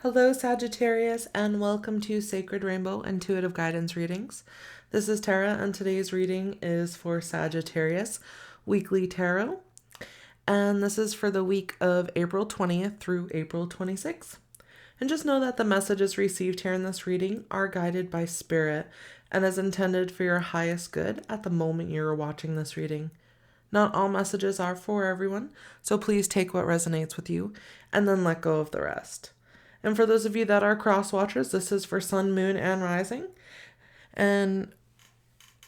Hello, Sagittarius, and welcome to Sacred Rainbow Intuitive Guidance Readings. This is Tara, and today's reading is for Sagittarius Weekly Tarot. And this is for the week of April 20th through April 26th. And just know that the messages received here in this reading are guided by Spirit and is intended for your highest good at the moment you're watching this reading. Not all messages are for everyone, so please take what resonates with you and then let go of the rest. And for those of you that are cross watchers, this is for Sun, Moon, and Rising. And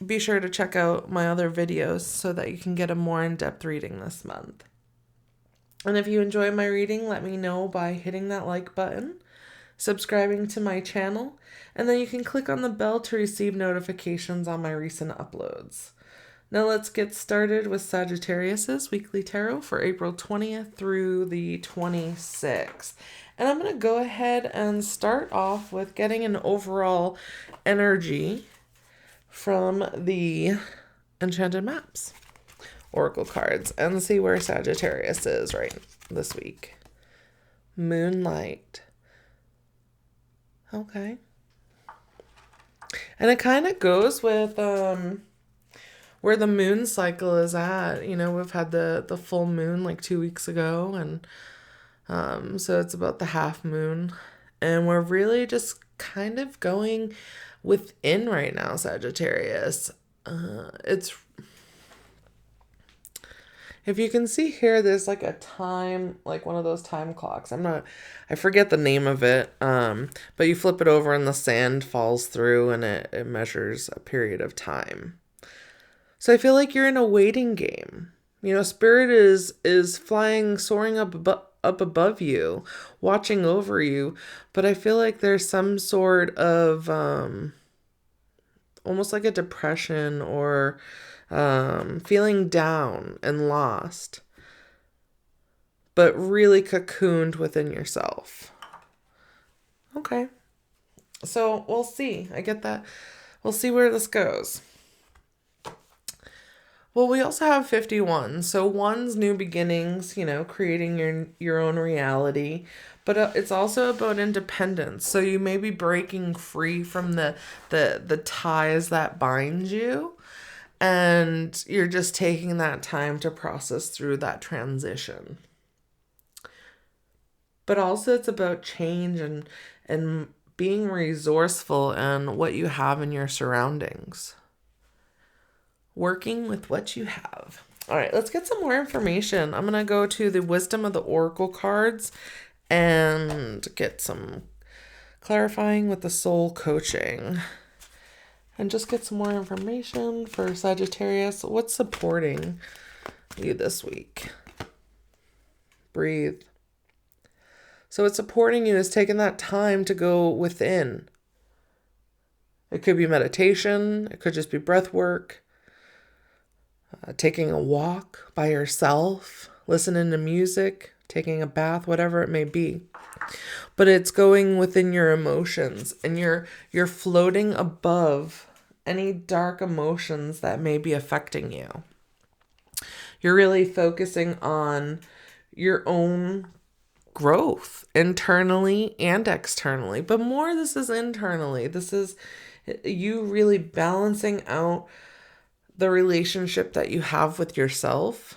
be sure to check out my other videos so that you can get a more in-depth reading this month. And if you enjoy my reading, let me know by hitting that like button, subscribing to my channel, and then you can click on the bell to receive notifications on my recent uploads. Now let's get started with Sagittarius's weekly tarot for April 20th through the 26th. And I'm going to go ahead and start off with getting an overall energy from the Enchanted Maps Oracle cards and see where Sagittarius is right this week. Moonlight. Okay. And it kind of goes with where the moon cycle is at. You know, we've had the full moon like 2 weeks ago, and so it's about the half moon, and we're really just kind of going within right now, Sagittarius. It's, if you can see here, there's like a time, like one of those time clocks. I forget the name of it, but you flip it over and the sand falls through and it measures a period of time. So I feel like you're in a waiting game. You know, Spirit is flying, soaring up above you, watching over you, but I feel like there's some sort of almost like a depression or feeling down and lost, but really cocooned within yourself. Okay, so we'll see. I get that. We'll see where this goes. Well, we also have 51. So one's new beginnings, you know, creating your own reality. But it's also about independence. So you may be breaking free from the ties that bind you. And you're just taking that time to process through that transition. But also it's about change and being resourceful in what you have in your surroundings. Working with what you have. All right, let's get some more information. I'm going to go to the Wisdom of the Oracle cards and get some clarifying with the soul coaching. And just get some more information for Sagittarius. What's supporting you this week? Breathe. So what's supporting you is taking that time to go within. It could be meditation. It could just be breath work. Taking a walk by yourself, listening to music, taking a bath, whatever it may be. But it's going within your emotions, and you're floating above any dark emotions that may be affecting you. You're really focusing on your own growth internally and externally, but more this is internally. This is you really balancing out the relationship that you have with yourself,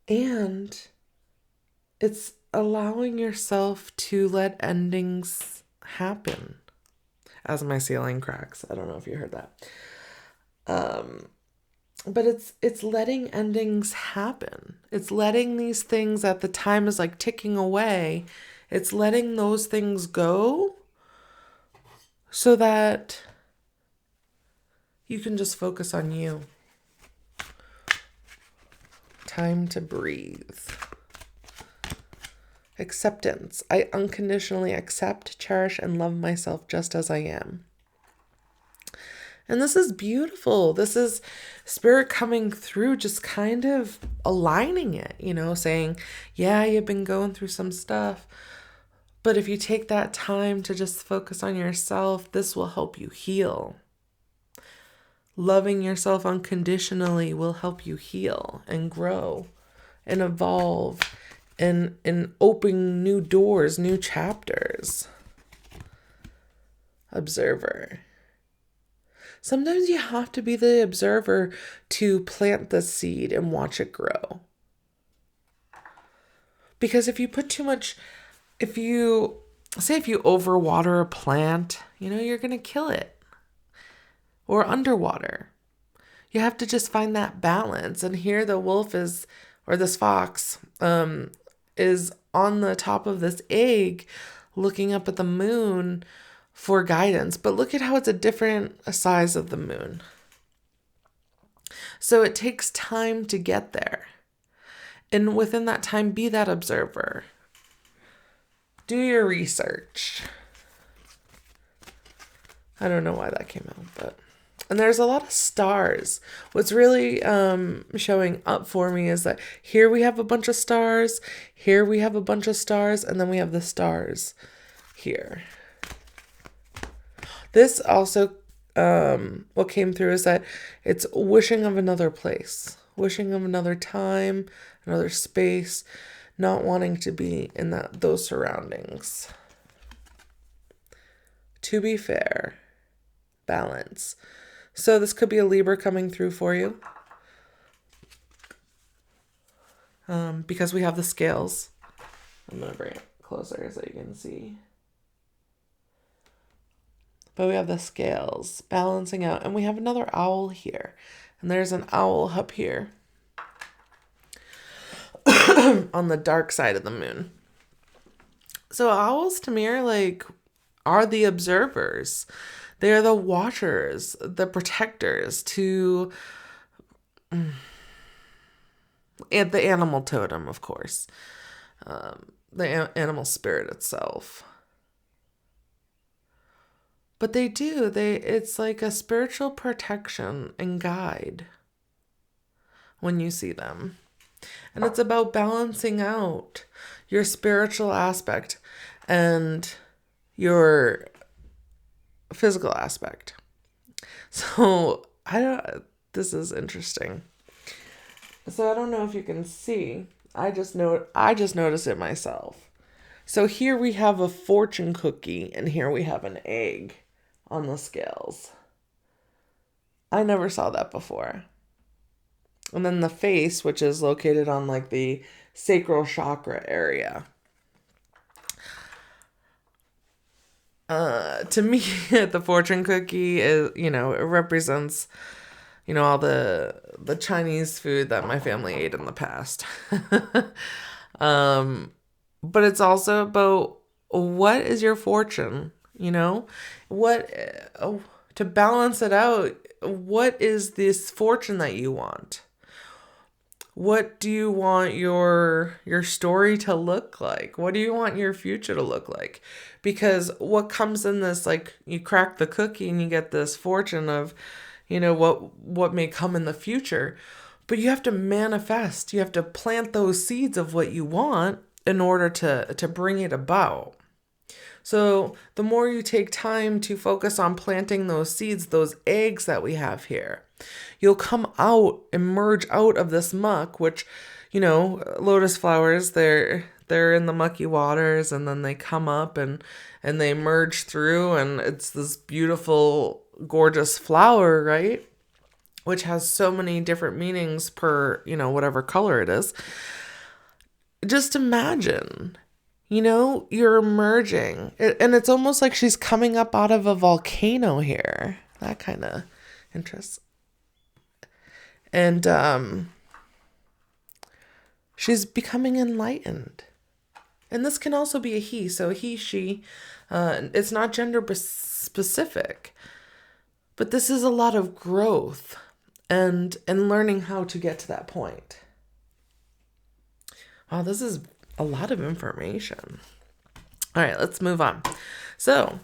and it's allowing yourself to let endings happen. As my ceiling cracks, I don't know if you heard that. But it's letting endings happen. It's letting these things at the time is like ticking away. It's letting those things go so that you can just focus on you. Time to breathe. Acceptance. I unconditionally accept, cherish, and love myself just as I am. And this is beautiful. This is Spirit coming through, just kind of aligning it, you know, saying, yeah, you've been going through some stuff, but if you take that time to just focus on yourself, this will help you heal. Loving yourself unconditionally will help you heal and grow and evolve and opening new doors, new chapters. Observer. Sometimes you have to be the observer to plant the seed and watch it grow. Because if you put too much, if you overwater a plant, you're going to kill it. Or underwater. You have to just find that balance. And here the wolf this fox, is on the top of this egg looking up at the moon for guidance. But look at how it's a different size of the moon. So it takes time to get there. And within that time, be that observer. Do your research. I don't know why that came out, but... And there's a lot of stars. What's really showing up for me is that here we have a bunch of stars, here we have a bunch of stars, and then we have the stars here. This also, what came through is that it's wishing of another place, wishing of another time, another space, not wanting to be in those surroundings. To be fair, balance. So this could be a Libra coming through for you. Because we have the scales. I'm going to bring it closer so you can see. But we have the scales balancing out. And we have another owl here. And there's an owl up here. On the dark side of the moon. So owls to me are the observers. They're the watchers, the protectors to and the animal totem, of course. The animal spirit itself. But it's like a spiritual protection and guide when you see them. And it's about balancing out your spiritual aspect and your physical aspect. So this is interesting. So I don't know if you can see. I just noticed it myself. So here we have a fortune cookie and here we have an egg on the scales. I never saw that before. And then the face, which is located on the sacral chakra area. To me, the fortune cookie is, it represents, all the Chinese food that my family ate in the past. But it's also about what is your fortune, to balance it out. What is this fortune that you want? What do you want your story to look like? What do you want your future to look like? Because what comes in this, you crack the cookie and you get this fortune of, what may come in the future. But you have to manifest. You have to plant those seeds of what you want in order to bring it about. So the more you take time to focus on planting those seeds, those eggs that we have here, you'll come out, emerge out of this muck, which, lotus flowers, they're in the mucky waters and then they come up and they merge through and it's this beautiful, gorgeous flower, right? Which has so many different meanings per, whatever color it is. Just imagine, you're emerging. And it's almost like she's coming up out of a volcano here. That kind of interests. And she's becoming enlightened. And this can also be a he. So he, she, it's not gender specific. But this is a lot of growth and learning how to get to that point. Wow, this is a lot of information. All right, let's move on. So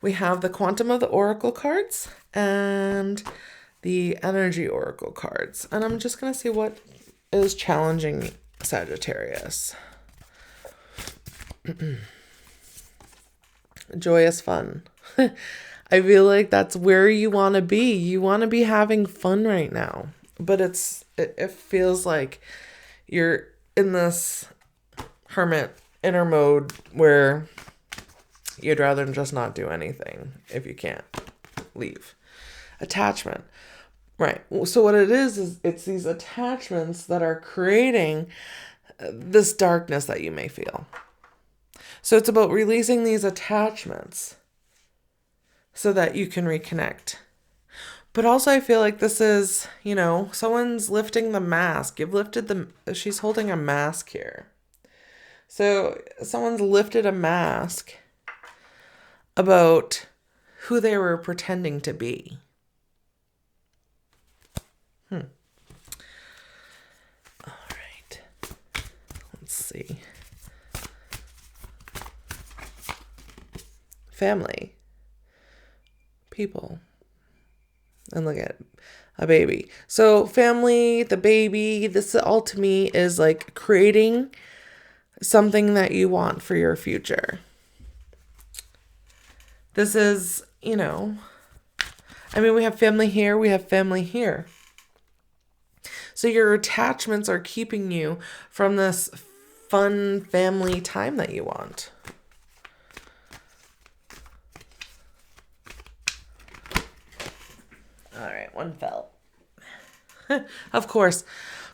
we have the Quantum of the Oracle cards and the Energy Oracle cards. And I'm just going to see what is challenging Sagittarius. Joyous fun. I feel like that's where you want to be. You want to be having fun right now. But it feels like you're in this hermit inner mode where you'd rather just not do anything if you can't leave. Attachment. Right. So what it is it's these attachments that are creating this darkness that you may feel. So it's about releasing these attachments so that you can reconnect. But also I feel like this is, someone's lifting the mask. She's holding a mask here. So someone's lifted a mask about who they were pretending to be. All right. Let's see. Family. People. And look at a baby. So family, the baby, this all to me is like creating something that you want for your future. This is, we have family here, we have family here. So your attachments are keeping you from this fun family time that you want. All right, one fell. Of course,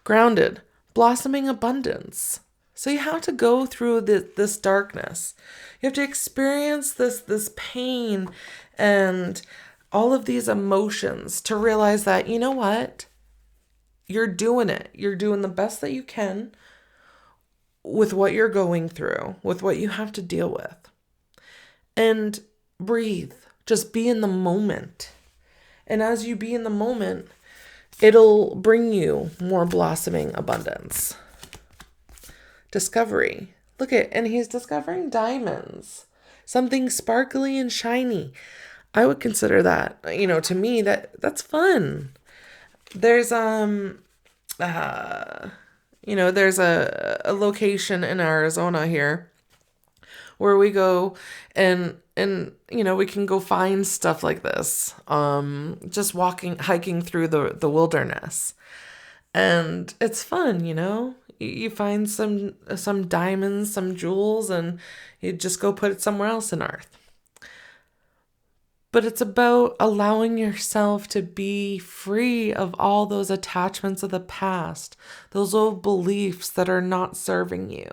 grounded, blossoming abundance. So you have to go through this darkness. You have to experience this pain and all of these emotions to realize that, you know what? You're doing it. You're doing the best that you can with what you're going through, with what you have to deal with. And breathe. Just be in the moment. And as you be in the moment, it'll bring you more blossoming abundance. Discovery. And he's discovering diamonds. Something sparkly and shiny. I would consider that, to me, that's fun. There's there's a location in Arizona here where we go and we can go find stuff like this. Just hiking through the wilderness. And it's fun, You find some diamonds, some jewels, and you just go put it somewhere else in earth. But it's about allowing yourself to be free of all those attachments of the past, those old beliefs that are not serving you.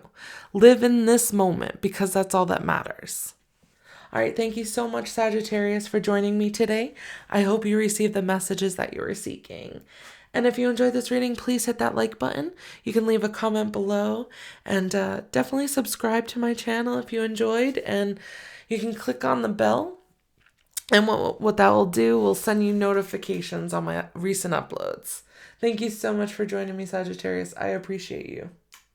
Live in this moment because that's all that matters. All right, thank you so much, Sagittarius, for joining me today. I hope you received the messages that you were seeking. And if you enjoyed this reading, please hit that like button. You can leave a comment below and definitely subscribe to my channel if you enjoyed. And you can click on the bell. And what that will do will send you notifications on my recent uploads. Thank you so much for joining me, Sagittarius. I appreciate you.